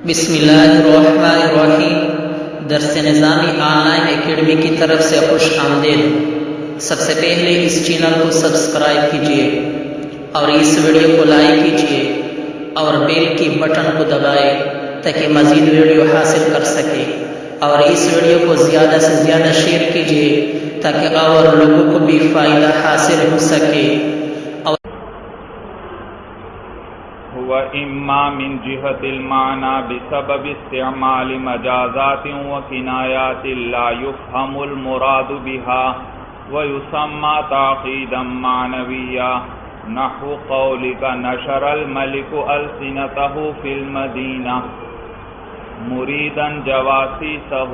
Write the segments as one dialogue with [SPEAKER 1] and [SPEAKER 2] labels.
[SPEAKER 1] بسم اللہ الرحمن الرحیم۔ درس نظامی آن لائن اکیڈمی کی طرف سے خوش آمدید۔ سب سے پہلے اس چینل کو سبسکرائب کیجیے اور اس ویڈیو کو لائک کیجیے اور بیل کی بٹن کو دبائیں تاکہ مزید ویڈیو حاصل کر سکے، اور اس ویڈیو کو زیادہ سے زیادہ شیئر کیجیے تاکہ اور لوگوں کو بھی فائدہ حاصل ہو سکے۔
[SPEAKER 2] وَإِمَّا مِنْ جِهَةِ الْمَعْنَى بِسَبَبِ اسْتِعْمَالِ مَجَازَاتٍ وَكِنَايَاتٍ لَا يُفْهَمُ الْمُرَادُ بِهَا وَيُسَمَّى تَعْقِيدًا مَعْنَوِيًّا نَحْوُ قَوْلِكَ نَشَرَ الْمَلِكُ أَلْسِنَتَهُ فِي الْمَدِينَةِ مُرِيدًا جَوَاسِيسَهُ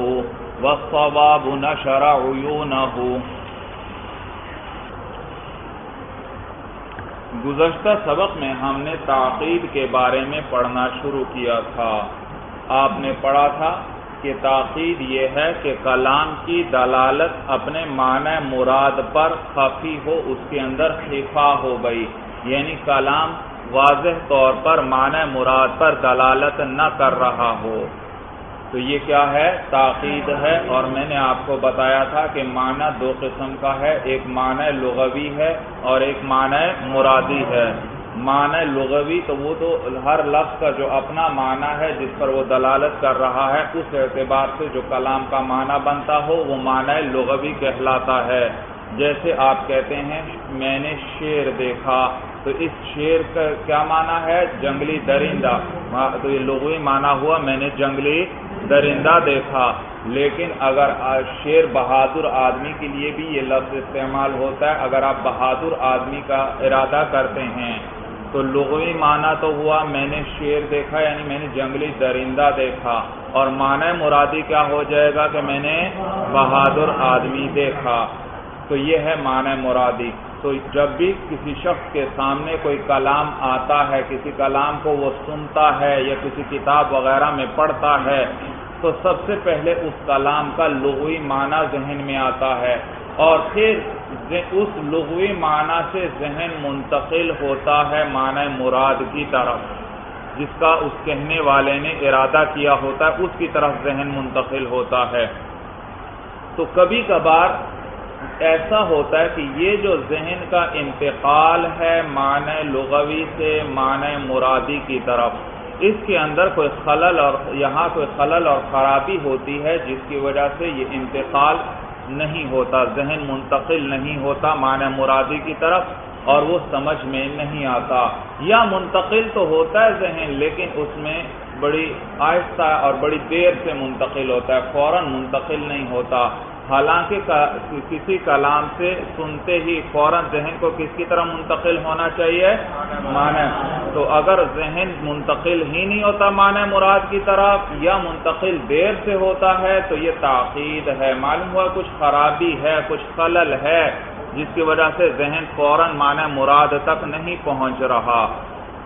[SPEAKER 2] وَالصَّوَابُ نَشَرَ عُيُونَهُ۔ گزشتہ سبق میں ہم نے تعقید کے بارے میں پڑھنا شروع کیا تھا۔ آپ نے پڑھا تھا کہ تعقید یہ ہے کہ کلام کی دلالت اپنے معنی مراد پر خفی ہو، اس کے اندر خفا ہو گئی، یعنی کلام واضح طور پر معنی مراد پر دلالت نہ کر رہا ہو، تو یہ کیا ہے؟ تعقید ہے۔ اور میں نے آپ کو بتایا تھا کہ معنی دو قسم کا ہے، ایک معنی لغوی ہے اور ایک معنی مرادی ہے۔ معنی لغوی تو وہ تو ہر لفظ کا جو اپنا معنی ہے جس پر وہ دلالت کر رہا ہے، اس اعتبار سے جو کلام کا معنی بنتا ہو وہ معنی لغوی کہلاتا ہے۔ جیسے آپ کہتے ہیں میں نے شیر دیکھا، تو اس شیر کا کیا معنی ہے؟ جنگلی درندہ، تو یہ لغوی معنی ہوا میں نے جنگلی درندہ دیکھا۔ لیکن اگر شیر بہادر آدمی کے لیے بھی یہ لفظ استعمال ہوتا ہے، اگر آپ بہادر آدمی کا ارادہ کرتے ہیں تو لغوی معنی تو ہوا میں نے شیر دیکھا، یعنی میں نے جنگلی درندہ دیکھا، اور معنی مرادی کیا ہو جائے گا کہ میں نے بہادر آدمی دیکھا۔ تو یہ ہے معنی مرادی۔ تو جب بھی کسی شخص کے سامنے کوئی کلام آتا ہے، کسی کلام کو وہ سنتا ہے یا کسی کتاب وغیرہ میں پڑھتا ہے، تو سب سے پہلے اس کلام کا لغوی معنی ذہن میں آتا ہے، اور پھر اس لغوی معنی سے ذہن منتقل ہوتا ہے معنی مراد کی طرف، جس کا اس کہنے والے نے ارادہ کیا ہوتا ہے اس کی طرف ذہن منتقل ہوتا ہے۔ تو کبھی کبھار ایسا ہوتا ہے کہ یہ جو ذہن کا انتقال ہے معنی لغوی سے معنی مرادی کی طرف، اس کے اندر کوئی خلل اور یہاں کوئی خلل اور خرابی ہوتی ہے، جس کی وجہ سے یہ انتقال نہیں ہوتا، ذہن منتقل نہیں ہوتا معنی مرادی کی طرف، اور وہ سمجھ میں نہیں آتا، یا منتقل تو ہوتا ہے ذہن لیکن اس میں بڑی آہستہ اور بڑی دیر سے منتقل ہوتا ہے، فوراً منتقل نہیں ہوتا۔ حالانکہ کسی کلام سے سنتے ہی فوراً ذہن کو کس کی طرح منتقل ہونا چاہیے؟ معنی۔ تو اگر ذہن منتقل ہی نہیں ہوتا معنی مراد کی طرف، یا منتقل دیر سے ہوتا ہے، تو یہ تعقید ہے، معلوم ہوا کچھ خرابی ہے، کچھ خلل ہے، جس کی وجہ سے ذہن فوراً معنی مراد تک نہیں پہنچ رہا۔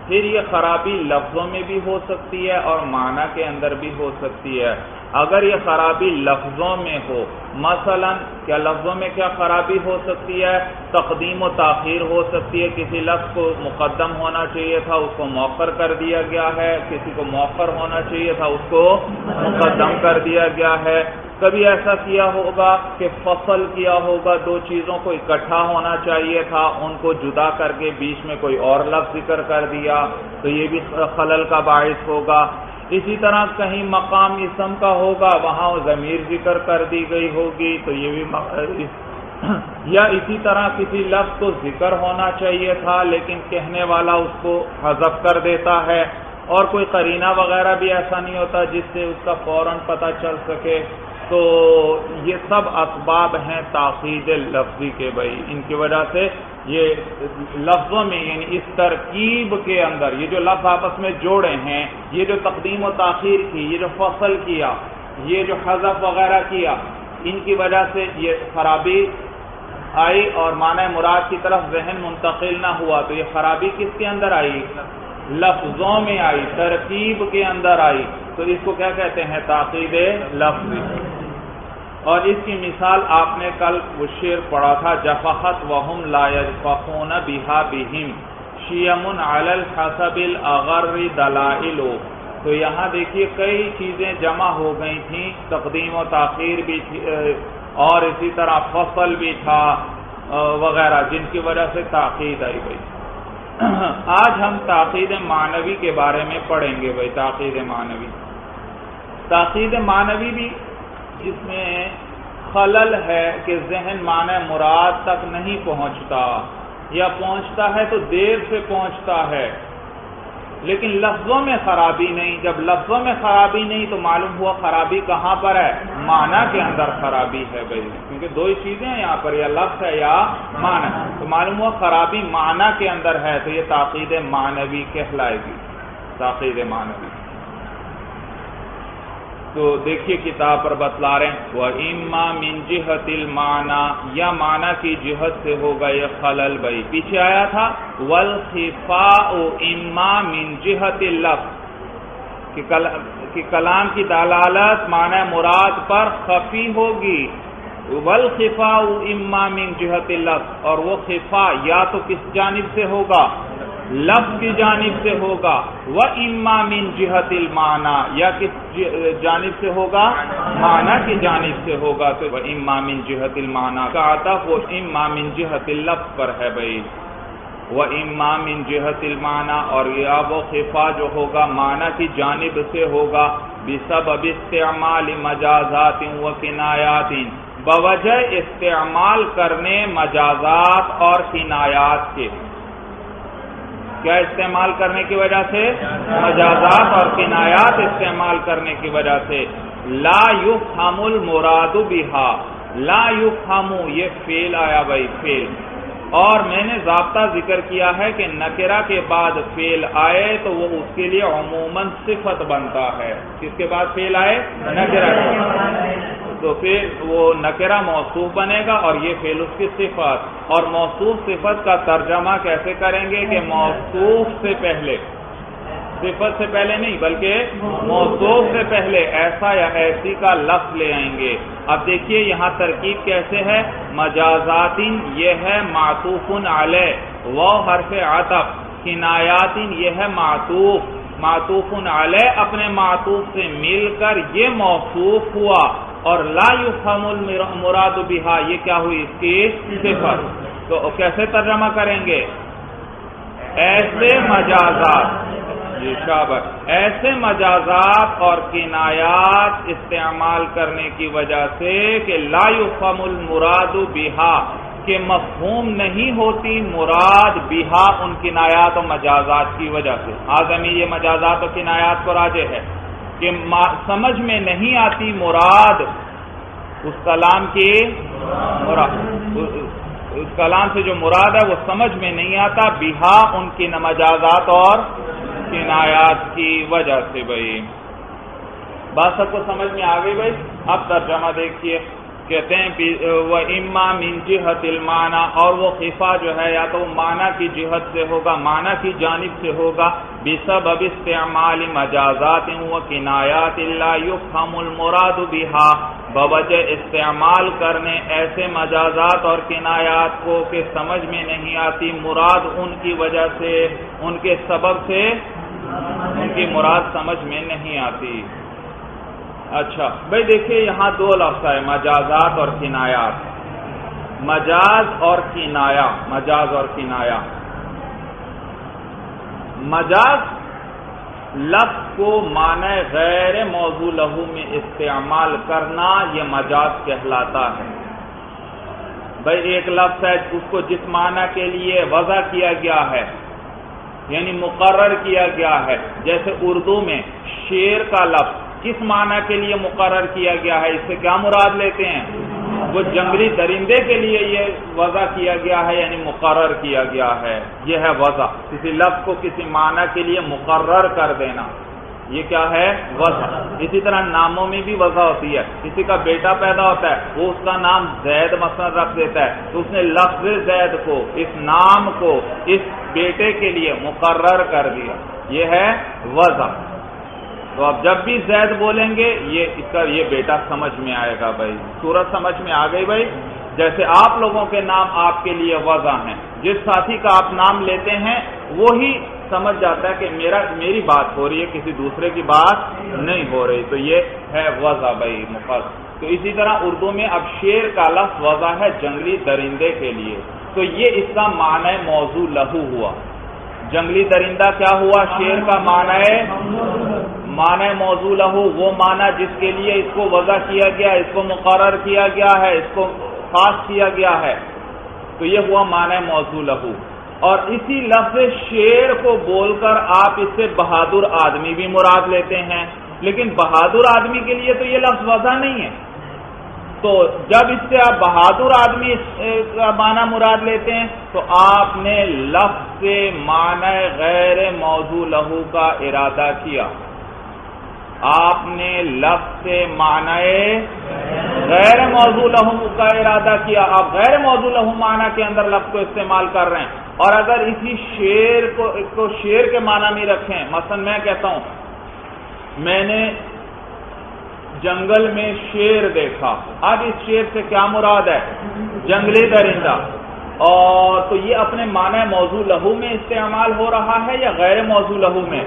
[SPEAKER 2] پھر یہ خرابی لفظوں میں بھی ہو سکتی ہے اور معنی کے اندر بھی ہو سکتی ہے۔ اگر یہ خرابی لفظوں میں ہو، مثلا کیا لفظوں میں کیا خرابی ہو سکتی ہے؟ تقدیم و تاخیر ہو سکتی ہے، کسی لفظ کو مقدم ہونا چاہیے تھا اس کو مؤخر کر دیا گیا ہے، کسی کو مؤخر ہونا چاہیے تھا اس کو مقدم کر دیا گیا ہے۔ کبھی ایسا کیا ہوگا کہ فصل کیا ہوگا، دو چیزوں کو اکٹھا ہونا چاہیے تھا، ان کو جدا کر کے بیچ میں کوئی اور لفظ ذکر کر دیا، تو یہ بھی خلل کا باعث ہوگا۔ اسی طرح کہیں مقام اسم کا ہوگا، وہاں ضمیر ذکر کر دی گئی ہوگی، تو یہ بھی یا اسی طرح کسی لفظ کو ذکر ہونا چاہیے تھا لیکن کہنے والا اس کو حذف کر دیتا ہے، اور کوئی قرینہ وغیرہ بھی ایسا نہیں ہوتا جس سے اس کا فوراً پتہ چل سکے۔ تو یہ سب اسباب ہیں تعقید لفظی کے، بھائی ان کی وجہ سے یہ لفظوں میں یعنی اس ترکیب کے اندر یہ جو لفظ آپس میں جوڑے ہیں، یہ جو تقدیم و تاخیر کی، یہ جو فصل کیا، یہ جو حذف وغیرہ کیا، ان کی وجہ سے یہ خرابی آئی اور معنی مراد کی طرف ذہن منتقل نہ ہوا۔ تو یہ خرابی کس کے اندر آئی؟ لفظوں میں آئی، ترکیب کے اندر آئی، تو اس کو کیا کہتے ہیں؟ تعقید لفظی۔ اور اس کی مثال آپ نے کل وہ شعر پڑھا تھا، جفحت وہم لا یجفحون بہا بہم شیم علی الحسب الاغر دلائل تو یہاں دیکھیے کئی چیزیں جمع ہو گئی تھیں، تقدیم و تاخیر بھی تھی اور اسی طرح فصل بھی تھا وغیرہ، جن کی وجہ سے تاخیر آئی گئی۔ آج ہم تاخیر معنوی کے بارے میں پڑھیں گے بھائی۔ تاخیر معنوی بھی جس میں خلل ہے کہ ذہن معنی مراد تک نہیں پہنچتا، یا پہنچتا ہے تو دیر سے پہنچتا ہے، لیکن لفظوں میں خرابی نہیں۔ جب لفظوں میں خرابی نہیں تو معلوم ہوا خرابی کہاں پر ہے؟ معنی کے اندر خرابی ہے بھائی، کیونکہ دو ہی چیزیں ہیں یہاں پر، یا لفظ ہے یا معنی، تو معلوم ہوا خرابی معنی کے اندر ہے، تو یہ تاخیر معنوی کہلائے گی، تاخیر معنوی۔ تو دیکھیے کتاب پر بتلا رہے ہیں وَإِمَّا مِن جِهَةِ الْمَعْنَى، یا معنی کی جہت سے ہوگا یہ خلل بھائی۔ پیچھے آیا تھا وَالْخِفَاءُ إِمَّا مِن جِهَةِ اللَّفْظِ کہ کلام کی دلالت معنی مراد پر خفی ہوگی۔ وَالْخِفَاءُ إِمَّا مِن جِهَةِ اللَّفْظِ، اور وہ خفا یا تو کس جانب سے ہوگا؟ لفظ کی جانب سے ہوگا۔ وَإِمَّا مِن جِهَةِ الْمَعْنَى، یا کس جانب سے ہوگا؟ معنی کی جانب سے ہوگا، تو وَإِمَّا مِن جِهَةِ الْمَعْنَى کا عطف وَإِمَّا مِن جِهَةِ اللَّفْظ پر ہے بھائی۔ وَإِمَّا مِن جِهَةِ الْمَعْنَى، اور یا وہ خفا جو ہوگا معنی کی جانب سے ہوگا، بسبب استعمال مجازات وکنایات، بوجہ استعمال کرنے مجازات اور کنایات کے۔ کیا استعمال کرنے کی وجہ سے؟ مجازات اور کنایات استعمال کرنے کی وجہ سے۔ لا یفہم المراد بہا، لا یفہم یہ فعل آیا بھائی، فعل، اور میں نے ضابطہ ذکر کیا ہے کہ نکرہ کے بعد فعل آئے تو وہ اس کے لیے عموماً صفت بنتا ہے۔ کس کے بعد فعل آئے؟ نکرہ کے بعد، تو پھر وہ نکرہ موصوف بنے گا اور یہ فعل اس کی صفت۔ اور موصوف صفت کا ترجمہ کیسے کریں گے کہ موصوف سے پہلے، صفت سے پہلے نہیں بلکہ موصوف سے پہلے ایسا یا ایسی کا لفظ لے آئیں گے۔ اب دیکھیے یہاں ترکیب کیسے ہے؟ مجازاتن یہ ہے معطوف علیہ، وہ حرف عطف، کنایاتن یہ ہے معطوف، معطوف علیہ اپنے معطوف سے مل کر یہ موصوف ہوا، اور لا یفہم المراد بہا یہ کیا ہوئی؟ اس کی صفت۔ تو کیسے ترجمہ کریں گے؟ ایسے مجازات، جی شاباش، ایسے مجازات اور کنایات استعمال کرنے کی وجہ سے کہ لا یفہم المراد بہا، کہ مفہوم نہیں ہوتی مراد بہا ان کنایات و مجازات کی وجہ سے۔ آزمی یہ مجازات و کنایات کو راجح ہے کہ سمجھ میں نہیں آتی مراد اس کلام کی، اس کلام سے جو مراد ہے وہ سمجھ میں نہیں آتا بہا ان کی مجازات اور کنایات کی وجہ سے بھائی۔ بات سب کو سمجھ میں آ گئی بھائی؟ اب ترجمہ دیکھیے، کہتے ہیں وَإِمَّا مِن جِهَةِ الْمَعْنَى، اور وہ خفا جو ہے یا تو معنی کی جہت سے ہوگا، معنی کی جانب سے ہوگا، بسبب استعمال مجازات وکنایات لا یفہم المراد بہا، بوجہ استعمال کرنے ایسے مجازات اور کنایات کو کہ سمجھ میں نہیں آتی مراد ان کی وجہ سے، ان کے سبب سے ان کی مراد سمجھ میں نہیں آتی۔ اچھا بھائی دیکھیے یہاں دو لفظ ہے، مجازات اور کنایات۔ مجاز اور کنایا، مجاز اور کنایا۔ مجاز لفظ کو معنی غیر موضوع لہو میں استعمال کرنا یہ مجاز کہلاتا ہے۔ بھائی ایک لفظ ہے اس کو جس معنی کے لیے وضع کیا گیا ہے، یعنی مقرر کیا گیا ہے، جیسے اردو میں شیر کا لفظ کس معنی کے لیے مقرر کیا گیا ہے؟ اس سے کیا مراد لیتے ہیں؟ وہ جنگلی درندے کے لیے یہ وضع کیا گیا ہے، یعنی مقرر کیا گیا ہے، یہ ہے وضع۔ کسی لفظ کو کسی معنی کے لیے مقرر کر دینا، یہ کیا ہے؟ وضع۔ اسی طرح ناموں میں بھی وضع ہوتی ہے، کسی کا بیٹا پیدا ہوتا ہے وہ اس کا نام زید مثلا رکھ دیتا ہے، تو اس نے لفظ زید کو، اس نام کو اس بیٹے کے لیے مقرر کر دیا، یہ ہے وضع۔ تو اب جب بھی زید بولیں گے یہ بیٹا سمجھ میں آئے گا بھائی۔ صورت سمجھ میں آ گئی بھائی؟ جیسے آپ لوگوں کے نام آپ کے لیے وضع ہیں، جس ساتھی کا آپ نام لیتے ہیں وہی سمجھ جاتا ہے کہ میری بات ہو رہی ہے، کسی دوسرے کی بات نہیں ہو رہی، تو یہ ہے وضع بھائی مفرد۔ تو اسی طرح اردو میں اب شیر کا لفظ وضع ہے جنگلی درندے کے لیے، تو یہ اس کا معنی موضوع لہو ہوا۔ جنگلی درندہ کیا ہوا؟ شیر کا معنی موضوع لہو، وہ معنی جس کے لیے اس کو وضع کیا گیا، اس کو مقرر کیا گیا ہے، اس کو خاص کیا گیا ہے، تو یہ ہوا معنی موضوع لہو۔ اور اسی لفظ شیر کو بول کر آپ اس سے بہادر آدمی بھی مراد لیتے ہیں، لیکن بہادر آدمی کے لیے تو یہ لفظ وضع نہیں ہے۔ تو جب اس سے آپ بہادر آدمی کا معنی مراد لیتے ہیں تو آپ نے لفظ سے معنی غیر موضوع لہو کا ارادہ کیا، آپ نے لفظ سے معنی غیر موضوع لہو کا ارادہ کیا، آپ غیر موضوع لہو معنی کے اندر لفظ کو استعمال کر رہے ہیں۔ اور اگر اسی شیر کو شیر کے معنی میں رکھیں، مثلا میں کہتا ہوں میں نے جنگل میں شیر دیکھا، اب اس شیر سے کیا مراد ہے؟ جنگلی درندہ، اور تو یہ اپنے معنی موضوع لہو میں استعمال ہو رہا ہے یا غیر موضوع لہو میں؟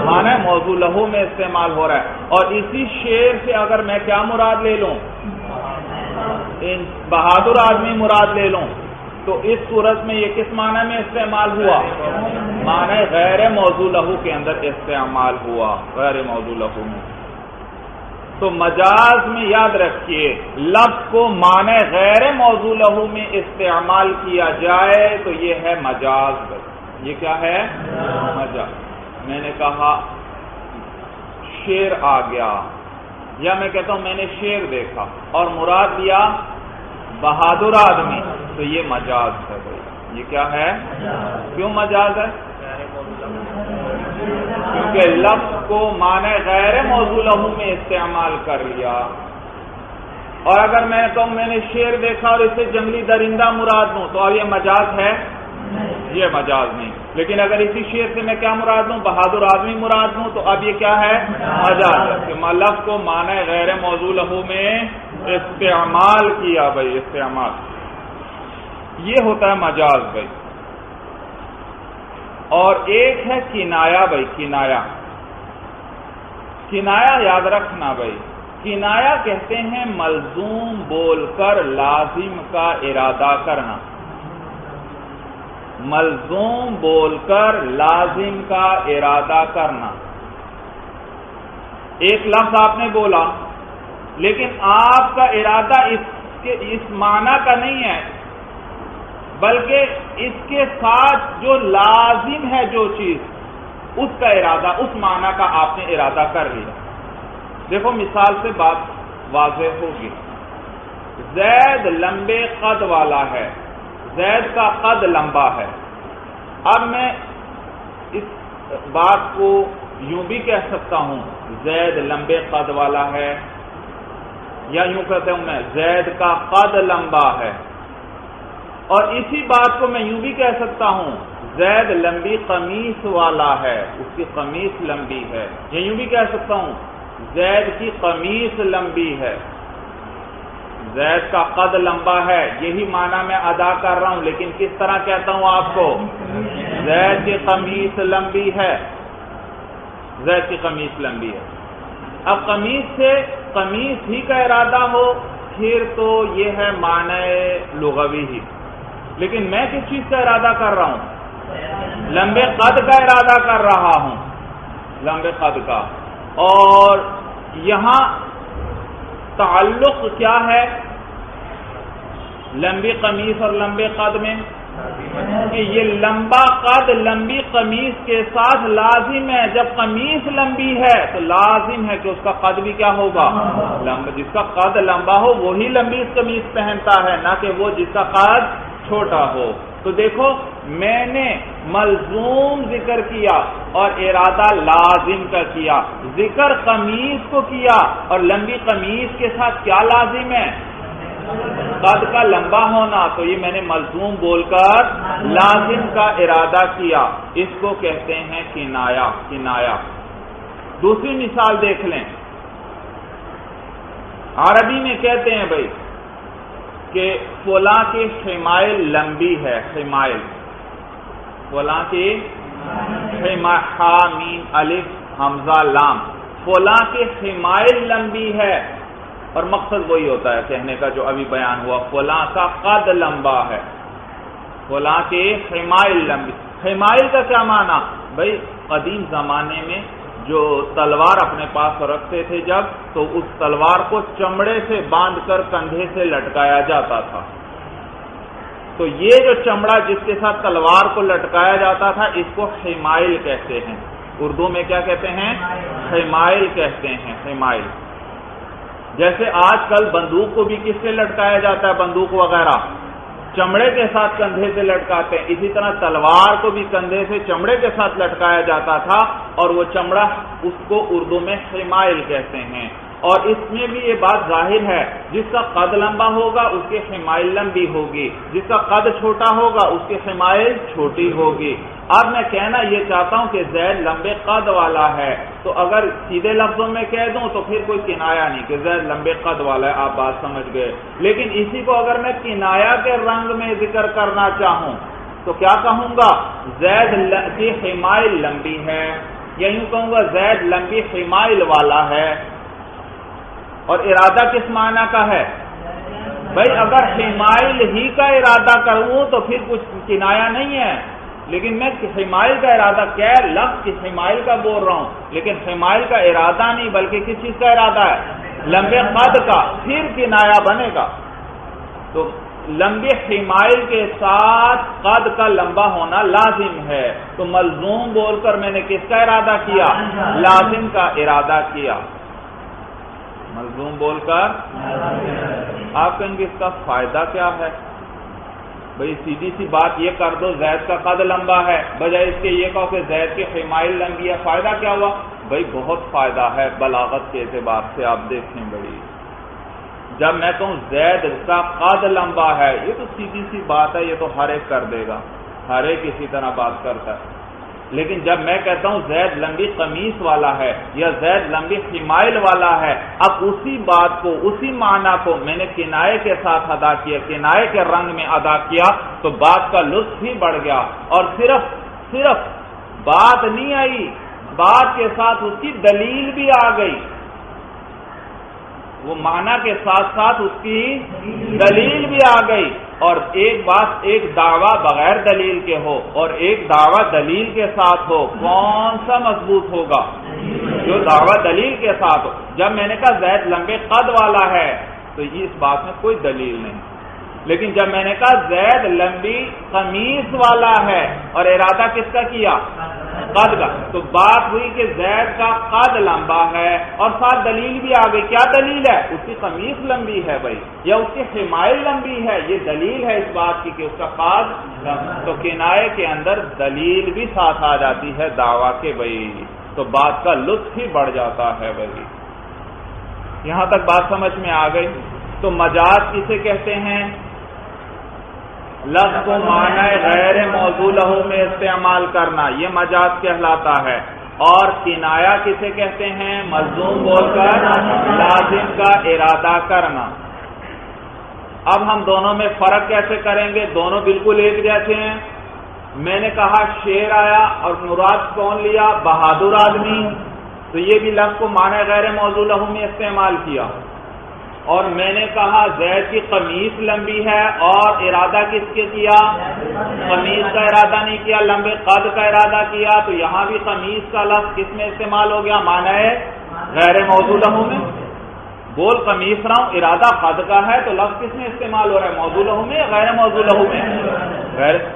[SPEAKER 2] معنی موضوع لہو میں استعمال ہو رہا ہے۔ اور اسی شیر سے اگر میں کیا مراد لے لوں؟ بہادر آدمی مراد لے لوں، تو اس صورت میں یہ کس معنی میں استعمال ہوا؟ معنی غیر موضوع لہو کے اندر استعمال ہوا، غیر موضوع لہو میں۔ تو مجاز میں یاد رکھیے لفظ کو معنی غیر موضوع لہو میں استعمال کیا جائے تو یہ ہے مجاز۔ یہ کیا ہے؟ مجاز۔ میں نے کہا شیر آ گیا، یا میں کہتا ہوں میں نے شیر دیکھا اور مراد لیا بہادر آدمی، تو یہ مجاز ہے بھائی۔ یہ کیا ہے؟ کیوں مجاز ہے؟ کیونکہ لفظ کو معنی غیر موضوع لہو میں استعمال کر لیا۔ اور اگر میں کہوں میں نے شیر دیکھا اور اس سے جنگلی درندہ مراد لوں تو اب یہ مجاز ہے؟ یہ مجاز نہیں۔ لیکن اگر اسی شیر سے میں کیا مراد لوں؟ بہادر آدمی مراد لوں تو اب یہ کیا ہے؟ مجاز ہے کہ لفظ کو معنی غیر موضوع لہو میں استعمال کیا بھائی، استعمال، یہ ہوتا ہے مجاز بھائی۔ اور ایک ہے کنایا بھائی، کنایا یاد رکھنا بھائی، کنایا کہتے ہیں ملزوم بول کر لازم کا ارادہ کرنا، ملزوم بول کر لازم کا ارادہ کرنا۔ ایک لفظ آپ نے بولا لیکن آپ کا ارادہ اس معنی کا نہیں ہے، بلکہ اس کے ساتھ جو لازم ہے جو چیز، اس کا ارادہ، اس معنی کا آپ نے ارادہ کر لیا۔ دیکھو مثال سے بات واضح ہوگی۔ زید لمبے قد والا ہے، زید کا قد لمبا ہے۔ اب میں اس بات کو یوں بھی کہہ سکتا ہوں زید لمبے قد والا ہے، یا یوں کہتا ہوں میں زید کا قد لمبا ہے۔ اور اسی بات کو میں یوں بھی کہہ سکتا ہوں زید لمبی قمیص والا ہے، اس کی قمیص لمبی ہے، یا یوں بھی کہہ سکتا ہوں زید کی قمیص لمبی ہے، زید کا قد لمبا ہے، یہی معنی میں ادا کر رہا ہوں، لیکن کس طرح کہتا ہوں آپ کو؟ زید کی قمیص لمبی ہے، زید کی قمیص لمبی ہے۔ اب قمیص سے قمیص ہی کا ارادہ ہو پھر تو یہ ہے معنی لغوی ہی، لیکن میں کس چیز کا ارادہ کر رہا ہوں؟ لمبے قد کا ارادہ کر رہا ہوں، لمبے قد کا۔ اور یہاں تعلق کیا ہے لمبی قمیص اور لمبے قد میں؟ کہ یہ لمبا قد لمبی قمیص کے ساتھ لازم ہے۔ جب قمیص لمبی ہے تو لازم ہے کہ اس کا قد بھی کیا ہوگا؟ لمبا۔ جس کا قد لمبا ہو وہی لمبی قمیص پہنتا ہے، نہ کہ وہ جس کا قد چھوٹا ہو۔ تو دیکھو میں نے ملزوم ذکر کیا اور ارادہ لازم کا کیا، ذکر قمیص کو کیا اور لمبی قمیص کے ساتھ کیا لازم ہے؟ قد کا لمبا ہونا، تو یہ میں نے ملزوم بول کر لازم کا ارادہ کیا، اس کو کہتے ہیں کنایا۔ کنایا۔ دوسری مثال دیکھ لیں، عربی میں کہتے ہیں بھائی کہ فلاں کی شمائل لمبی ہے، شمائل، فلاں کی حامیم الف حمزہ لام، فلاں کی حمائل لمبی ہے، اور مقصد وہی ہوتا ہے کہنے کا جو ابھی بیان ہوا، فلاں کا قد لمبا ہے، فلاں کی حمائل لمبی۔ حمائل کا کیا معنی؟ بھائی قدیم زمانے میں جو تلوار اپنے پاس رکھتے تھے جب، تو اس تلوار کو چمڑے سے باندھ کر کندھے سے لٹکایا جاتا تھا، تو یہ جو چمڑا جس کے ساتھ تلوار کو لٹکایا جاتا تھا اس کو حمائل کہتے ہیں، اردو میں کیا کہتے ہیں؟ حمائل کہتے ہیں، حمائل۔ جیسے آج کل بندوق کو بھی کس سے لٹکایا جاتا ہے؟ بندوق وغیرہ چمڑے کے ساتھ کندھے سے لٹکاتے ہیں، اسی طرح تلوار کو بھی کندھے سے چمڑے کے ساتھ لٹکایا جاتا تھا، اور وہ چمڑا اس کو اردو میں حمائل کہتے ہیں۔ اور اس میں بھی یہ بات ظاہر ہے، جس کا قد لمبا ہوگا اس کی حمائل لمبی ہوگی، جس کا قد چھوٹا ہوگا اس کی حمائل چھوٹی ہوگی۔ اب میں کہنا یہ چاہتا ہوں کہ زید لمبے قد والا ہے، تو اگر سیدھے لفظوں میں کہہ دوں تو پھر کوئی کنایا نہیں کہ زید لمبے قد والا ہے، آپ بات سمجھ گئے۔ لیکن اسی کو اگر میں کنایا کے رنگ میں ذکر کرنا چاہوں تو کیا کہوں گا؟ زید کی حمائل لمبی ہے، یا یوں کہوں گا زید لمبی حمائل والا ہے۔ اور ارادہ کس معنی کا ہے؟ بھائی اگر حمائل ہی کا ارادہ کروں تو پھر کچھ کنایا نہیں ہے، لیکن میں حمائل کا ارادہ کیا ہے؟ لفظ کی حمائل کا بول رہا ہوں، لیکن حمائل کا ارادہ نہیں بلکہ کس چیز کا ارادہ ہے؟ لمبے قد کا، پھر کنایا بنے گا۔ تو لمبے حمائل کے ساتھ قد کا لمبا ہونا لازم ہے، تو ملزوم بول کر میں نے کس کا ارادہ کیا؟ لازم کا ارادہ کیا، ملزوم بول کر۔ آپ کہیں گے اس کا فائدہ کیا ہے؟ بھئی سیدھی سی بات یہ کر دو زید کا قد لمبا ہے، بجائے اس کے یہ کہو کہ زید کی حمائل لمبی ہے، فائدہ کیا ہوا؟ بھئی بہت فائدہ ہے بلاغت کے اعتبار سے، آپ دیکھیں بڑی، جب میں کہوں زید کا قد لمبا ہے، یہ تو سیدھی سی بات ہے، یہ تو ہر ایک کر دے گا، ہر ایک اسی طرح بات کرتا ہے۔ لیکن جب میں کہتا ہوں زید لمبی قمیص والا ہے یا زید لمبی حمائل والا ہے، اب اسی بات کو، اسی معنی کو میں نے کنائے کے ساتھ ادا کیا، کنائے کے رنگ میں ادا کیا، تو بات کا لطف ہی بڑھ گیا، اور صرف بات نہیں آئی، بات کے ساتھ اس کی دلیل بھی آ گئی، وہ معنی کے ساتھ ساتھ اس کی دلیل بھی آ گئی۔ اور ایک بات، ایک دعویٰ بغیر دلیل کے ہو اور ایک دعویٰ دلیل کے ساتھ ہو، کون سا مضبوط ہوگا؟ جو دعویٰ دلیل کے ساتھ ہو۔ جب میں نے کہا زید لمبے قد والا ہے تو یہ اس بات میں کوئی دلیل نہیں، لیکن جب میں نے کہا زید لمبی قمیص والا ہے اور ارادہ کس کا کیا؟ قد کا، تو بات ہوئی کہ زید کا قد لمبا ہے، اور ساتھ دلیل بھی آ گئی۔ کیا دلیل ہے؟ اس کی قمیص لمبی ہے بھائی، یا اس کی حمائل لمبی ہے، یہ دلیل ہے اس بات کی کہ اس کا قد، تو کنائے کے اندر دلیل بھی ساتھ آ جاتی ہے دعویٰ کے بھائی، تو بات کا لطف ہی بڑھ جاتا ہے بھائی۔ یہاں تک بات سمجھ میں آ گئی؟ تو مجاز کسے کہتے ہیں؟ لفظ کو معنی غیر موضوع لہو میں استعمال کرنا، یہ مجاز کہلاتا ہے۔ اور کنایا کسے کہتے ہیں؟ ملزوم بول کر لازم کا ارادہ کرنا۔ اب ہم دونوں میں فرق کیسے کریں گے؟ دونوں بالکل ایک جیسے ہیں۔ میں نے کہا شیر آیا اور مراد کون لیا؟ بہادر آدمی، تو یہ بھی لفظ کو معنی غیر موضوع لہو میں استعمال کیا۔ اور میں نے کہا زید کی قمیص لمبی ہے اور ارادہ کس کے کیا؟ قمیص کا ارادہ نہیں کیا، لمبے قد کا ارادہ کیا، تو یہاں بھی قمیص کا لفظ کس میں استعمال ہو گیا؟ معنی غیر موضوع لہو میں۔ بول قمیص رہا ہوں، ارادہ قد کا ہے، تو لفظ کس میں استعمال ہو رہا ہے؟ موضوع لہو میں یا غیر موضوع لہو میں؟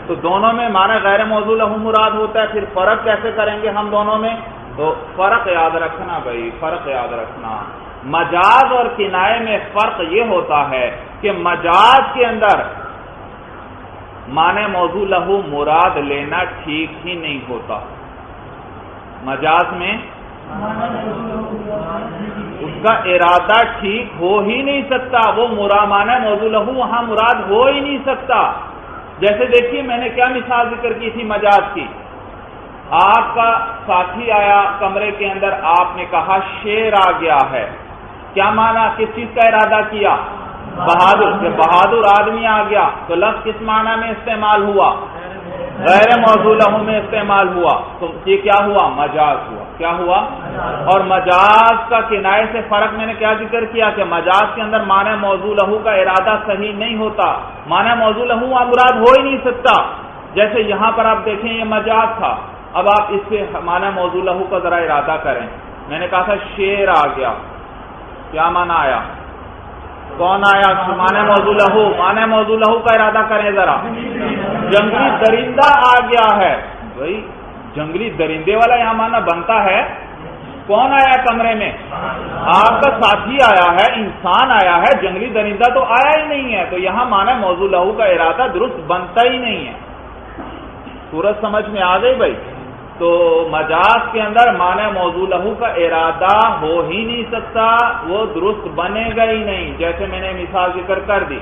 [SPEAKER 2] تو دونوں میں معنی غیر موضوع لہو مراد ہوتا ہے۔ پھر فرق کیسے کریں گے ہم دونوں میں؟ تو فرق یاد رکھنا بھائی، فرق یاد رکھنا۔ مجاز اور کنائے میں فرق یہ ہوتا ہے کہ مجاز کے اندر معنی موضوع لہو مراد لینا ٹھیک ہی نہیں ہوتا۔ مجاز میں اس کا ارادہ ٹھیک ہو ہی نہیں سکتا، وہ معنی موضوع لہو وہاں مراد ہو ہی نہیں سکتا۔ جیسے دیکھیے میں نے کیا مثال ذکر کی تھی مجاز کی۔ آپ کا ساتھی آیا کمرے کے اندر، آپ نے کہا شیر آ گیا ہے، کیا معنی؟ کس چیز کا ارادہ کیا؟ بہادر، کہ بہادر آدمی آ گیا، تو لفظ کس معنی میں استعمال ہوا؟ غیر موضوع لہو میں استعمال ہوا تو یہ کیا ہوا؟ مجاز ہوا. کیا ہوا؟ اور مجاز کا کنایے سے فرق میں نے کیا ذکر کیا کہ مجاز کے اندر معنی موضوع لہو کا ارادہ صحیح نہیں ہوتا. معنی موضوع لہو وہاں مراد ہو ہی نہیں سکتا. جیسے یہاں پر آپ دیکھیں یہ مجاز تھا، اب آپ اس سے معنی موضوع لہو کا ذرا ارادہ کریں. میں نے کہا تھا شیر آ گیا، کیا معنی آیا؟ کون آیا؟ معنی موضوع لہو. معنی موضوع لہو کا ارادہ کریں ذرا. جنگلی درندہ آ گیا ہے. بھائی جنگلی درندے والا یہاں معنی بنتا ہے. کون آیا کمرے میں؟ آپ کا ساتھی آیا ہے، انسان آیا ہے، جنگلی درندہ تو آیا ہی نہیں ہے. تو یہاں معنی موضوع لہو کا ارادہ درست بنتا ہی نہیں ہے. صورت سمجھ میں آ گئی بھائی؟ تو مجاز کے اندر معنی موضوع لہو کا ارادہ ہو ہی نہیں سکتا، وہ درست بنے گا ہی نہیں. جیسے میں نے مثال ذکر کر دی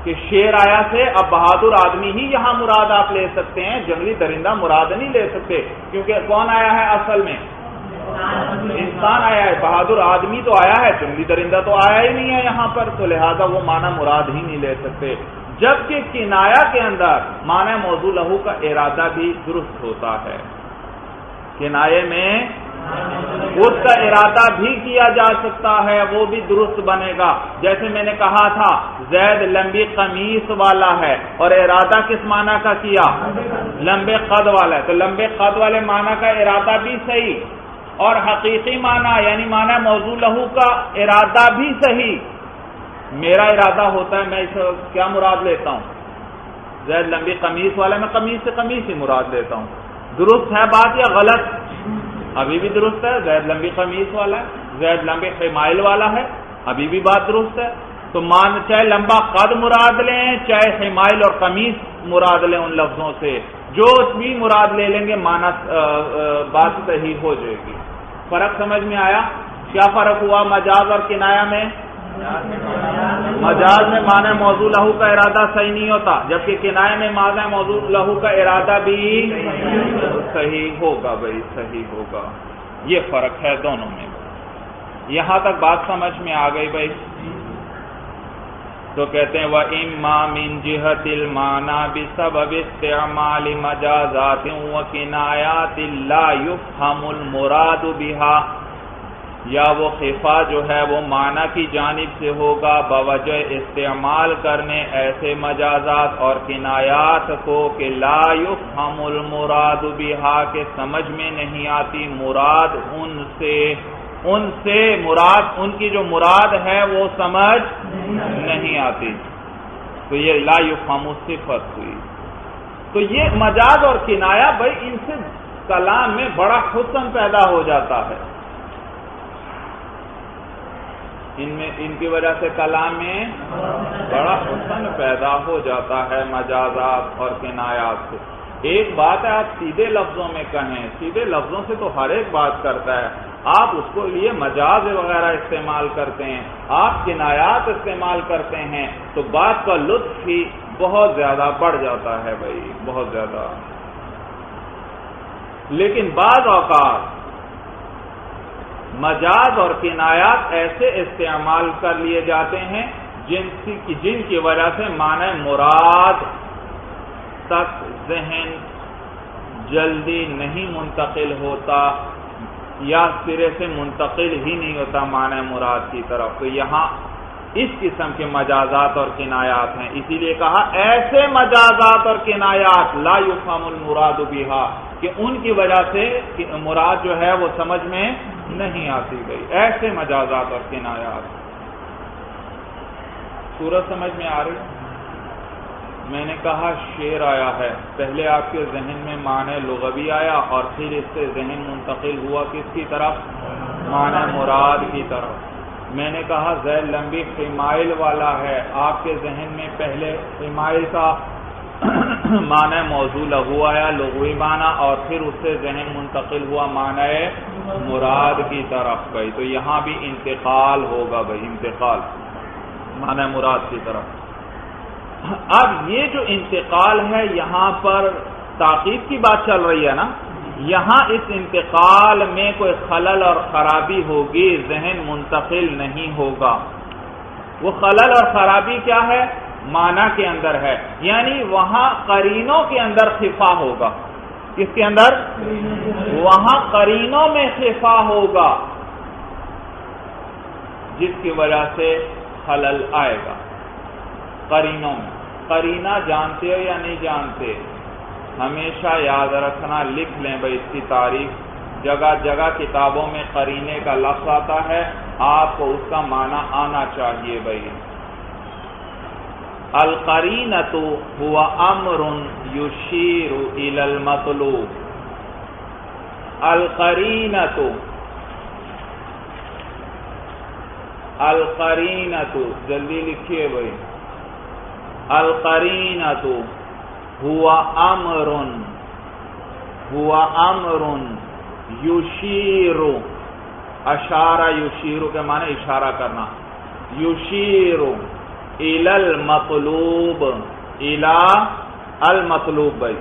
[SPEAKER 2] کہ شیر آیا سے اب بہادر آدمی ہی یہاں مراد آپ لے سکتے ہیں، جنگلی درندہ مراد نہیں لے سکتے، کیونکہ کون آیا ہے اصل میں؟ انسان آیا ہے. بہادر آدمی تو آیا ہے، جنگلی درندہ تو آیا ہی نہیں ہے یہاں پر، تو لہذا وہ معنی مراد ہی نہیں لے سکتے. جبکہ کنایا کے اندر معنی موضوع لہو کا ارادہ بھی درست ہوتا ہے. کنایے میں اس کا ارادہ بھی کیا جا سکتا ہے، وہ بھی درست بنے گا. جیسے میں نے کہا تھا زید لمبی قمیص والا ہے اور ارادہ کس معنی کا کیا؟ لمبے قد والا ہے. تو لمبے قد والے معنی کا ارادہ بھی صحیح اور حقیقی معنی یعنی معنی موضوع لہو کا ارادہ بھی صحیح. میرا ارادہ ہوتا ہے میں اسے کیا مراد لیتا ہوں؟ زید لمبی قمیص والا، میں قمیص سے قمیص ہی مراد لیتا ہوں. درست ہے بات یا غلط؟ ابھی بھی درست ہے. زید لمبی قمیص والا ہے، زید لمبے حمائل والا ہے، ابھی بھی بات درست ہے. تو چاہے لمبا قد مراد لیں، چاہے حمائل اور قمیص مراد لیں، ان لفظوں سے جو بھی مراد لے لیں گے معنی بات صحیح ہو جائے گی. فرق سمجھ میں آیا؟ کیا فرق ہوا مجاز اور کنایا میں؟ مجاز میں معنی موضوع لہو کا ارادہ صحیح نہیں ہوتا، جبکہ کنایہ میں معنی موضوع لہو کا ارادہ بھی صحیح ہوگا. بھائی صحیح ہوگا. یہ فرق ہے دونوں میں. یہاں تک بات سمجھ میں آ گئی بھائی؟ تو کہتے ہیں وَإِمَّا مِن جِهَةِ الْمَعْنَى بِسَبَبِ اسْتِعْمَالِ مَجَازَاتٍ وَكِنَایَاتٍ لَا يُفْهَمُ الْمُرَادُ بِهَا، یا وہ خفا جو ہے وہ معنی کی جانب سے ہوگا بوجہ استعمال کرنے ایسے مجازات اور کنایات کو کہ لا یفہم المراد بہا، کہ سمجھ میں نہیں آتی مراد ان سے مراد ان کی جو مراد ہے وہ سمجھ نہیں آتی. تو یہ لا یفہم صفت ہوئی. تو یہ مجاز اور کنایا بھائی ان سے کلام میں بڑا حسن پیدا ہو جاتا ہے. ان کی وجہ سے کلام میں بڑا حسن پیدا ہو جاتا ہے مجازات اور کنایات سے. ایک بات ہے آپ سیدھے لفظوں میں کہیں، سیدھے لفظوں سے تو ہر ایک بات کرتا ہے، آپ اس کو لیے مجاز وغیرہ استعمال کرتے ہیں، آپ کنایات استعمال کرتے ہیں تو بات کا لطف ہی بہت زیادہ بڑھ جاتا ہے بھائی، بہت زیادہ. لیکن بعض اوقات مجاز اور کنایات ایسے استعمال کر لیے جاتے ہیں جن کی وجہ سے معنی مراد تک ذہن جلدی نہیں منتقل ہوتا یا سرے سے منتقل ہی نہیں ہوتا معنی مراد کی طرف. تو یہاں اس قسم کے مجازات اور کنایات ہیں، اسی لیے کہا ایسے مجازات اور کنایات لا یفہم المراد بہا، کہ ان کی وجہ سے مراد جو ہے وہ سمجھ میں نہیں آتی گئی. ایسے مجازات اور کنایات. صورت سمجھ میں آ رہی؟ میں نے کہا شعر آیا ہے، پہلے آپ کے ذہن میں معنی لغوی آیا اور پھر اس سے ذہن منتقل ہوا کس کی طرف؟ معنی مراد کی طرف. میں نے کہا زید لمبی حمائل والا ہے، آپ کے ذہن میں پہلے حمائل کا معنی موضوع لہو آیا لغوی معنی، اور پھر اس سے ذہن منتقل ہوا معنی مراد کی طرف گئی. تو یہاں بھی انتقال ہوگا بھائی، انتقال معنی مراد کی طرف. اب یہ جو انتقال ہے یہاں پر تاکید کی بات چل رہی ہے نا، یہاں اس انتقال میں کوئی خلل اور خرابی ہوگی، ذہن منتقل نہیں ہوگا. وہ خلل اور خرابی کیا ہے معنی کے اندر ہے، یعنی وہاں قرینوں کے اندر خفا ہوگا۔ کس کے اندر؟ وہاں قرینوں میں خفا ہوگا، جس کی وجہ سے خلل آئے گا۔ قرینوں میں، قرینہ جانتے ہو یا نہیں جانتے؟ ہمیشہ یاد رکھنا، لکھ لیں بھائی اس کی تعریف، جگہ جگہ کتابوں میں قرینے کا لفظ آتا ہے، آپ کو اس کا معنی آنا چاہیے بھائی۔ القرینۃ هو امر یشیر الی المطلوب۔ القرینۃ، القرینۃ، جلدی لکھیے بھائی۔ القرینۃ هو امر، هو امر یشیر، اشارہ یشیر کے معنی اشارہ کرنا، یشیر الی المطلوب، الی المطلوب بھائی،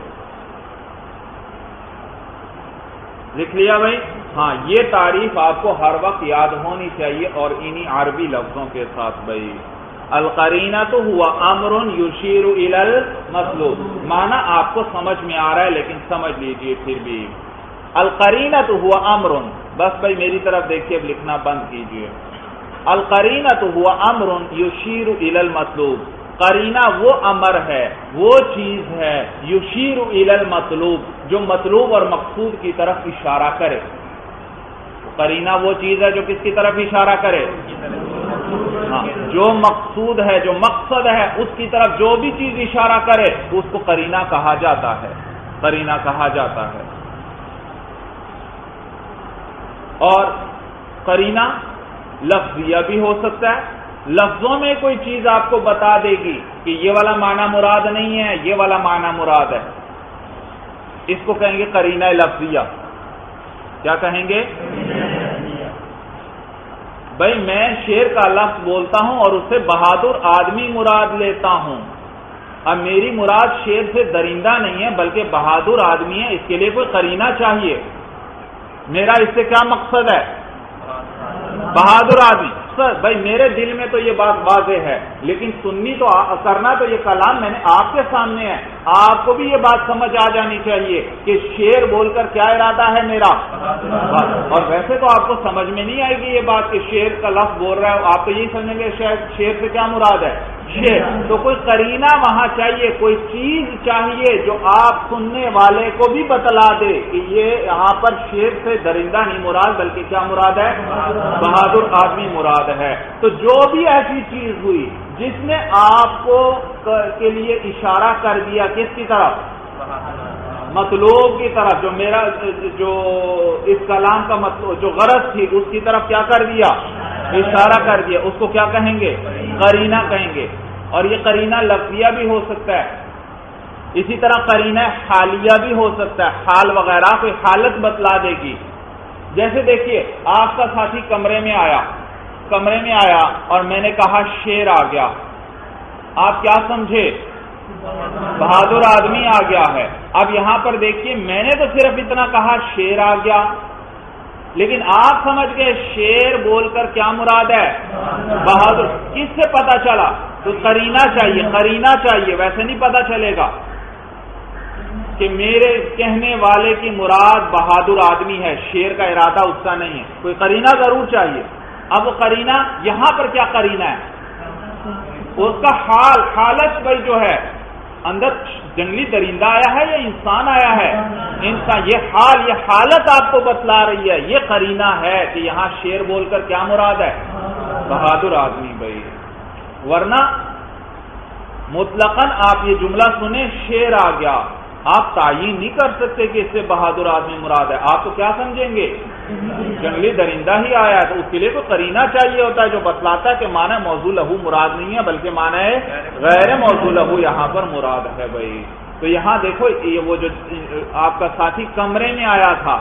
[SPEAKER 2] لکھ لیا بھائی؟ ہاں، یہ تعریف آپ کو ہر وقت یاد ہونی چاہیے اور انہی عربی لفظوں کے ساتھ بھائی۔ القرینۃ هو امر یشیر الی المطلوب، معنی آپ کو سمجھ میں آ رہا ہے لیکن سمجھ لیجئے پھر بھی۔ القرینۃ هو امر، بس بھائی میری طرف دیکھیے، اب لکھنا بند کیجئے۔ القرینۃ هو امر یشیر الی المطلوب، قرینہ وہ امر ہے، وہ چیز ہے، یشیر الی المطلوب، جو مطلوب اور مقصود کی طرف اشارہ کرے۔ قرینہ وہ چیز ہے جو کس کی طرف اشارہ کرے؟ ہاں، جو مقصود ہے، جو مقصد ہے، اس کی طرف جو بھی چیز اشارہ کرے اس کو قرینہ کہا جاتا ہے، قرینہ کہا جاتا ہے۔ اور قرینہ لفظیہ بھی ہو سکتا ہے، لفظوں میں کوئی چیز آپ کو بتا دے گی کہ یہ والا معنی مراد نہیں ہے، یہ والا معنی مراد ہے، اس کو کہیں گے قرینہ لفظیہ۔ کیا کہیں گے بھائی؟ میں شیر کا لفظ بولتا ہوں اور اس سے بہادر آدمی مراد لیتا ہوں، اب میری مراد شیر سے درندہ نہیں ہے بلکہ بہادر آدمی ہے، اس کے لیے کوئی قرینہ چاہیے۔ میرا اس سے کیا مقصد ہے؟ بہادر آدمی۔ سر بھائی میرے دل میں تو یہ بات واضح ہے، لیکن سننی تو کرنا تو یہ کلام میں نے آپ کے سامنے ہے، آپ کو بھی یہ بات سمجھ آ جانی چاہیے کہ شیر بول کر کیا ارادہ ہے میرا۔ اور ویسے تو آپ کو سمجھ میں نہیں آئے گی یہ بات کہ شیر کا لفظ بول رہا ہے، آپ تو یہی سمجھیں گے شاید شیر سے کیا مراد ہے؟ شیر۔ تو کوئی قرینہ وہاں چاہیے، کوئی چیز چاہیے جو آپ سننے والے کو بھی بتلا دے کہ یہ یہاں پر شیر سے درندہ نہیں مراد بلکہ کیا مراد ہے؟ بہادر آدمی مراد ہے۔ تو جو بھی ایسی چیز ہوئی جس نے آپ کو کے لیے اشارہ کر دیا کس کی طرف؟ مطلوب کی طرف، جو میرا جو اس کلام کا مطلب جو غرض تھی اس کی طرف کیا کر دیا؟ اشارہ کر دیا، اس کو کیا کہیں گے؟ قرینہ کہیں گے۔ اور یہ قرینہ لفظیہ بھی ہو سکتا ہے، اسی طرح قرینہ حالیہ بھی ہو سکتا ہے، حال وغیرہ کوئی حالت بتلا دے گی۔ جیسے دیکھیے آپ کا ساتھی کمرے میں آیا اور میں نے کہا شیر آ گیا، آپ کیا سمجھے؟ بہادر آدمی آ گیا ہے۔ اب یہاں پر دیکھیے میں نے تو صرف اتنا کہا شیر آ گیا، لیکن آپ سمجھ گئے شیر بول کر کیا مراد ہے؟ بہادر۔ کس سے پتا چلا؟ تو قرینہ چاہیے، قرینہ چاہیے، ویسے نہیں پتا چلے گا کہ میرے کہنے والے کی مراد بہادر آدمی ہے، شیر کا ارادہ اس کا نہیں ہے، کوئی قرینہ ضرور چاہیے۔ اب قرینہ یہاں پر کیا قرینہ ہے؟ اس کا حال، حالت بھائی جو ہے اندر جنگلی درندہ آیا ہے یا انسان آیا ہے؟ انسان۔ یہ حال، یہ حالت آپ کو بتلا رہی ہے، یہ قرینہ ہے کہ یہاں شیر بول کر کیا مراد ہے؟ بہادر آدمی بھائی۔ ورنہ مطلقاً آپ یہ جملہ سنیں شیر آ گیا، آپ تعین نہیں کر سکتے کہ اس سے بہادر آدمی مراد ہے، آپ تو کیا سمجھیں گے؟ جنگلی درندہ ہی آیا ہے، تو اس کے لیے تو قرینہ چاہیے ہوتا ہے جو بتلاتا ہے کہ معنی موضوع لہو مراد نہیں ہے بلکہ معنی ہے غیر موضوع لہو یہاں پر مراد ہے بھائی۔ تو یہاں دیکھو یہ وہ جو آپ کا ساتھی کمرے میں آیا تھا،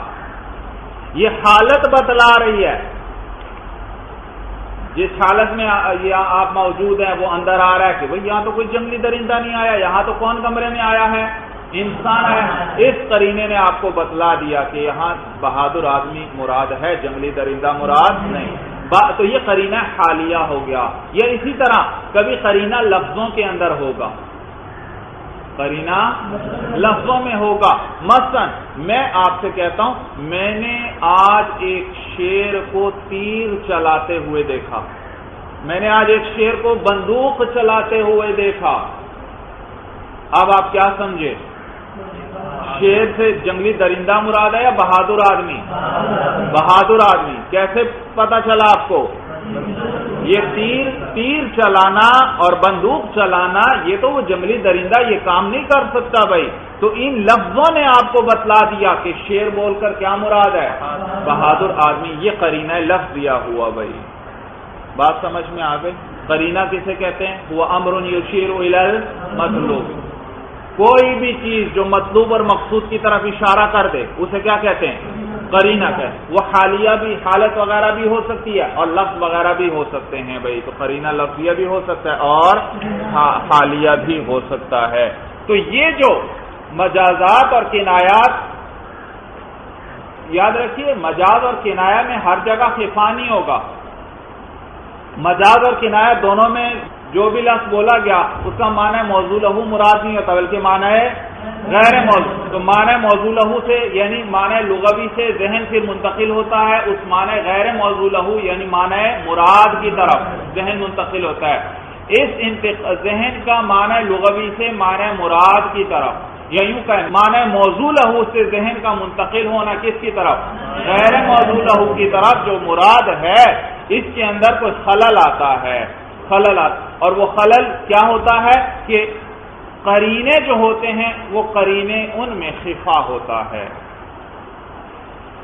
[SPEAKER 2] یہ حالت بتلا رہی ہے، جس حالت میں آپ موجود ہیں وہ اندر آ رہا ہے کہ بھئی یہاں تو کوئی جنگلی درندہ نہیں آیا، یہاں تو کون کمرے میں آیا ہے؟ انسان ہے۔ اس قرینے نے آپ کو بتلا دیا کہ یہاں بہادر آدمی مراد ہے، جنگلی درندہ مراد نہیں۔ تو یہ قرینہ حالیہ ہو گیا. یا اسی طرح کبھی قرینہ لفظوں کے اندر ہوگا، قرینہ لفظوں میں ہوگا. مثلا میں آپ سے کہتا ہوں میں نے آج ایک شیر کو تیر چلاتے ہوئے دیکھا، میں نے آج ایک شیر کو بندوق چلاتے ہوئے دیکھا. اب آپ کیا سمجھے؟ شیر سے جنگلی درندہ مراد ہے یا بہادر آدمی؟ بہادر آدمی. کیسے پتا چلا آپ کو؟ یہ تیر چلانا اور بندوق چلانا یہ تو وہ جنگلی درندہ یہ کام نہیں کر سکتا بھائی. تو ان لفظوں نے آپ کو بتلا دیا کہ شیر بول کر کیا مراد ہے؟ بہادر آدمی. یہ قرینہ لفظ دیا ہوا بھائی. بات سمجھ میں آ گئی؟ قرینہ کسے کہتے ہیں؟ وہ امر یشیر الی المطلوب. کوئی بھی چیز جو مطلوب اور مقصود کی طرف اشارہ کر دے اسے کیا کہتے ہیں؟ قرینہ کہتے ہیں. وہ حالیہ بھی، حالت وغیرہ بھی ہو سکتی ہے اور لفظ وغیرہ بھی ہو سکتے ہیں بھائی. تو قرینہ لفظیہ بھی ہو سکتا ہے اور حالیہ بھی ہو سکتا ہے. تو یہ جو مجازات اور کنایات، یاد رکھیے مجاز اور کنایہ میں ہر جگہ خفا نہیں ہوگا. مجاز اور کنایہ دونوں میں جو بھی لفظ بولا گیا اس کا معنی موضوع لہو مراد نہیں ہوتا بلکہ معنی ہے غیر موضوع. تو معنی موضوع لہو سے یعنی معنی لغوی سے ذہن پھر منتقل ہوتا ہے اس معنی غیر موضوع لہو یعنی معنی مراد کی طرف ذہن منتقل ہوتا ہے. اس ذہن کا معنی لغوی سے معنی مراد کی طرف، یا یوں کہ معنی موضوع لہو سے ذہن کا منتقل ہونا کس کی طرف؟ غیر موضوع لہو کی طرف. جو مراد ہے اس کے اندر کوئی خلل آتا ہے، خلل آتا. اور وہ خلل کیا ہوتا ہے کہ قرینے جو ہوتے ہیں وہ قرینے ان میں خفا ہوتا ہے.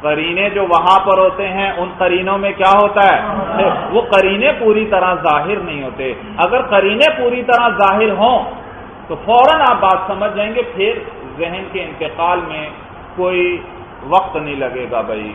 [SPEAKER 2] قرینے جو وہاں پر ہوتے ہیں ان قرینوں میں کیا ہوتا ہے؟ وہ قرینے پوری طرح ظاہر نہیں ہوتے. اگر قرینے پوری طرح ظاہر ہوں تو فوراً آپ بات سمجھ جائیں گے، پھر ذہن کے انتقال میں کوئی وقت نہیں لگے گا بھائی.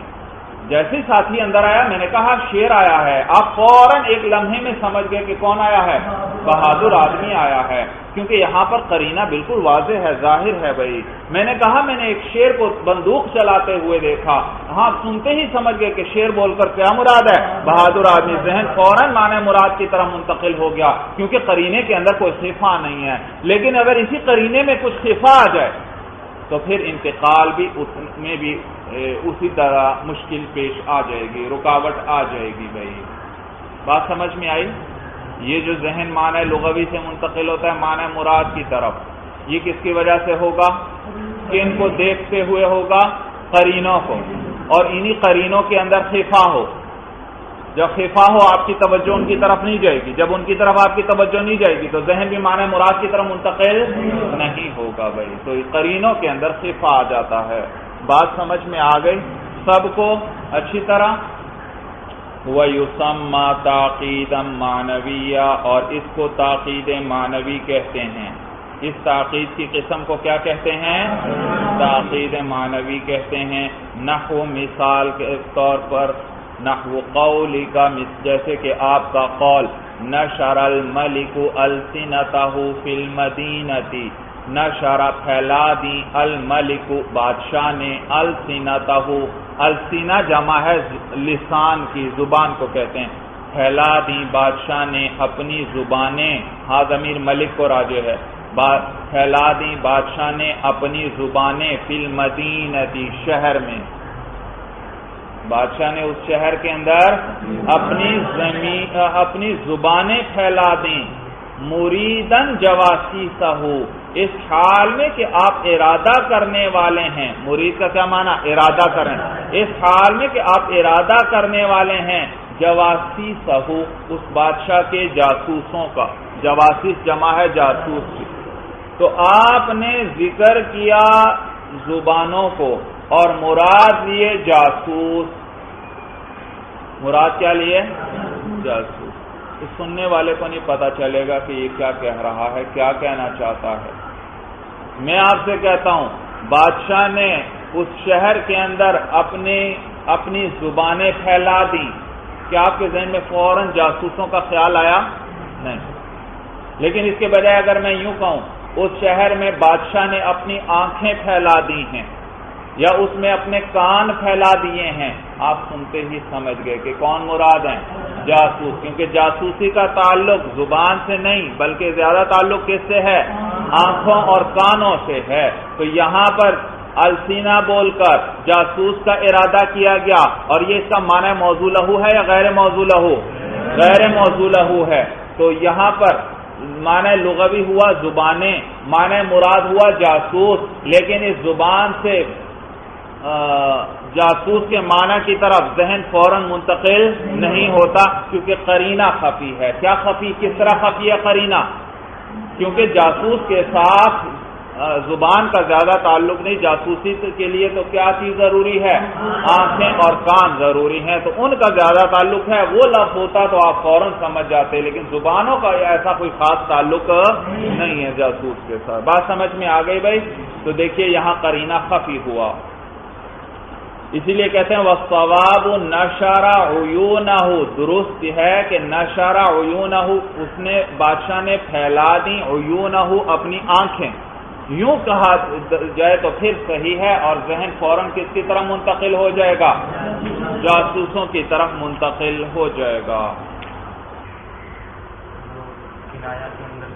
[SPEAKER 2] جیسے ساتھی اندر آیا میں نے کہا شیر آیا ہے، آپ فوراً ایک لمحے میں سمجھ گئے کہ کون آیا ہے؟ بہادر آدمی آیا ہے. کیونکہ یہاں پر قرینہ بالکل واضح ہے، ظاہر ہے بھائی. میں نے کہا میں نے ایک شیر کو بندوق چلاتے ہوئے دیکھا، ہاں سنتے ہی سمجھ گئے کہ شیر بول کر کیا مراد ہے؟ بہادر آدمی. ذہن فوراً معنی مراد کی طرف منتقل ہو گیا کیونکہ قرینے کے اندر کوئی خفا نہیں ہے. لیکن اگر اسی قرینے میں کچھ خفا آ جائے تو پھر انتقال بھی اس میں بھی اسی طرح مشکل پیش آ جائے گی، رکاوٹ آ جائے گی بھائی. بات سمجھ میں آئی؟ یہ جو ذہن معنی لغوی سے منتقل ہوتا ہے معنی مراد کی طرف، یہ کس کی وجہ سے ہوگا؟ کہ ان کو دیکھتے ہوئے ہوگا، قرینوں کو، اور انہی قرینوں کے اندر خفا ہو. جب خفا ہو آپ کی توجہ ان کی طرف نہیں جائے گی. جب ان کی طرف آپ کی توجہ نہیں جائے گی تو ذہن بھی معنی مراد کی طرف منتقل نہیں ہوگا بھائی. تو قرینوں کے اندر خفا آ جاتا ہے. بات سمجھ میں آ گئی سب کو اچھی طرح؟ وَيُسَمَّى تَعْقِيدًا مَعْنَوِيًّا، اور اس کو تاقید معنوی کہتے ہیں. اس تاقید کی قسم کو کیا کہتے ہیں؟ تاقید معنوی کہتے ہیں. نحو مثال کے طور پر نحو قولی کا، جیسے کہ آپ کا قول نشر الملک السنتہ فی المدینہ، نشر پھیلا دی الملک بادشاہ نے، السنتہ، السنہ جمع ہے لسان کی، زبان کو کہتے ہیں. پھیلا دی بادشاہ نے اپنی زبانیں، ہاں ضمیر ملک کو راجع ہے. پھیلا دی بادشاہ نے اپنی زبانیں فی المدینہ، شہر میں. بادشاہ نے اس شہر کے اندر اپنی زبانیں پھیلا دیں. مریدن جواسیسہ، اس حال میں کہ آپ ارادہ کرنے والے ہیں. مرید کا کیا معنی؟ ارادہ کریں. اس حال میں کہ آپ ارادہ کرنے والے ہیں جواسیسہ، اس بادشاہ کے جاسوسوں کا. جواسیس جمع ہے جاسوس کی. تو آپ نے ذکر کیا زبانوں کو اور مراد لیے جاسوس. مراد کیا لیے؟ جاسوس. اس سننے والے کو نہیں پتا چلے گا کہ یہ کیا کہہ رہا ہے، کیا کہنا چاہتا ہے. میں آپ سے کہتا ہوں بادشاہ نے اس شہر کے اندر اپنی زبانیں پھیلا دی، کیا آپ کے ذہن میں فوراً جاسوسوں کا خیال آیا؟ نہیں. لیکن اس کے بجائے اگر میں یوں کہوں اس شہر میں بادشاہ نے اپنی آنکھیں پھیلا دی ہیں، یا اس میں اپنے کان پھیلا دیے ہیں، آپ سنتے ہی سمجھ گئے کہ کون مراد ہیں؟ جاسوس، کیونکہ جاسوسی کا تعلق زبان سے نہیں بلکہ زیادہ تعلق کس سے ہے؟ آنکھوں اور کانوں سے ہے۔ تو یہاں پر السینہ بول کر جاسوس کا ارادہ کیا گیا، اور یہ اس کا معنی موضوع لہو ہے یا غیر موضوع لہو؟ غیر موضوع لہو ہے۔ تو یہاں پر معنی لغوی ہوا زبانیں، معنی مراد ہوا جاسوس، لیکن اس زبان سے جاسوس کے معنی کی طرف ذہن فوراً منتقل نہیں ہوتا، کیونکہ قرینہ خفی ہے۔ کیا خفی؟ کس طرح خفی ہے قرینہ؟ کیونکہ جاسوس کے ساتھ زبان کا زیادہ تعلق نہیں، جاسوسی کے لیے تو کیا چیز ضروری ہے؟ آنکھیں اور کان ضروری ہیں، تو ان کا زیادہ تعلق ہے۔ وہ لفظ ہوتا تو آپ فوراً سمجھ جاتے، لیکن زبانوں کا ایسا کوئی خاص تعلق نہیں ہے جاسوس کے ساتھ۔ بات سمجھ میں آ گئی بھائی؟ تو دیکھیے یہاں قرینہ خفی ہوا، اسی لیے کہتے ہیں وَالصَّوَابُ نَشَرَ عُیُونَهُ، درست ہے کہ نَشَرَ عُیُونَهُ، اس نے بادشاہ نے پھیلا دی عیونہ اپنی آنکھیں، یوں کہا جائے تو پھر صحیح ہے، اور ذہن فوراً کس کی طرف منتقل ہو جائے گا؟ جاسوسوں کی طرف منتقل ہو جائے گا۔
[SPEAKER 3] کنایا کے اندر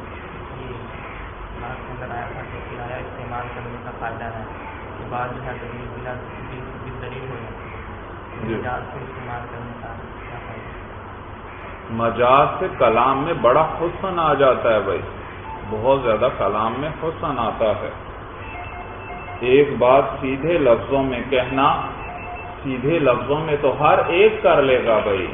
[SPEAKER 3] آیا تھا کہ کنایا استعمال کرنے کا فائدہ ہے، بعد جو ہے دلیل ہو جاتی ہے، مجاز سے استعمال کرنے کا کیا فائدہ؟
[SPEAKER 2] مجاز سے کلام میں بڑا حسن آ جاتا ہے بھائی، بہت زیادہ کلام میں حسن آتا ہے۔ ایک بات سیدھے لفظوں میں کہنا، سیدھے لفظوں میں تو ہر ایک کر لے گا بھائی،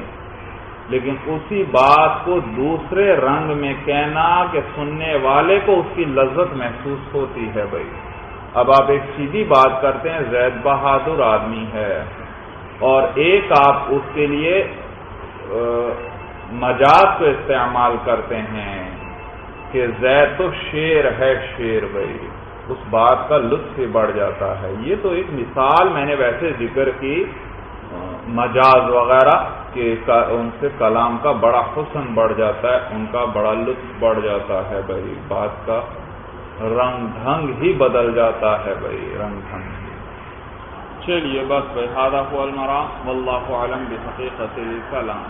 [SPEAKER 2] لیکن اسی بات کو دوسرے رنگ میں کہنا کہ سننے والے کو اس کی لذت محسوس ہوتی ہے بھائی۔ اب آپ ایک سیدھی بات کرتے ہیں زید بہادر آدمی ہے، اور ایک آپ اس کے لیے مجاز کو استعمال کرتے ہیں کہ زید تو شیر ہے، شیر بھائی، اس بات کا لطف ہی بڑھ جاتا ہے۔ یہ تو ایک مثال میں نے ویسے ذکر کی مجاز وغیرہ کہ ان سے کلام کا بڑا حسن بڑھ جاتا ہے، ان کا بڑا لطف بڑھ جاتا ہے بھائی، بات کا رنگ ڈھنگ ہی بدل جاتا ہے بھائی، رنگ ڈھنگ ہی۔ چلیے بس بھائی، ھذا هو المرام واللہ اعلم بحقیقت الکلام۔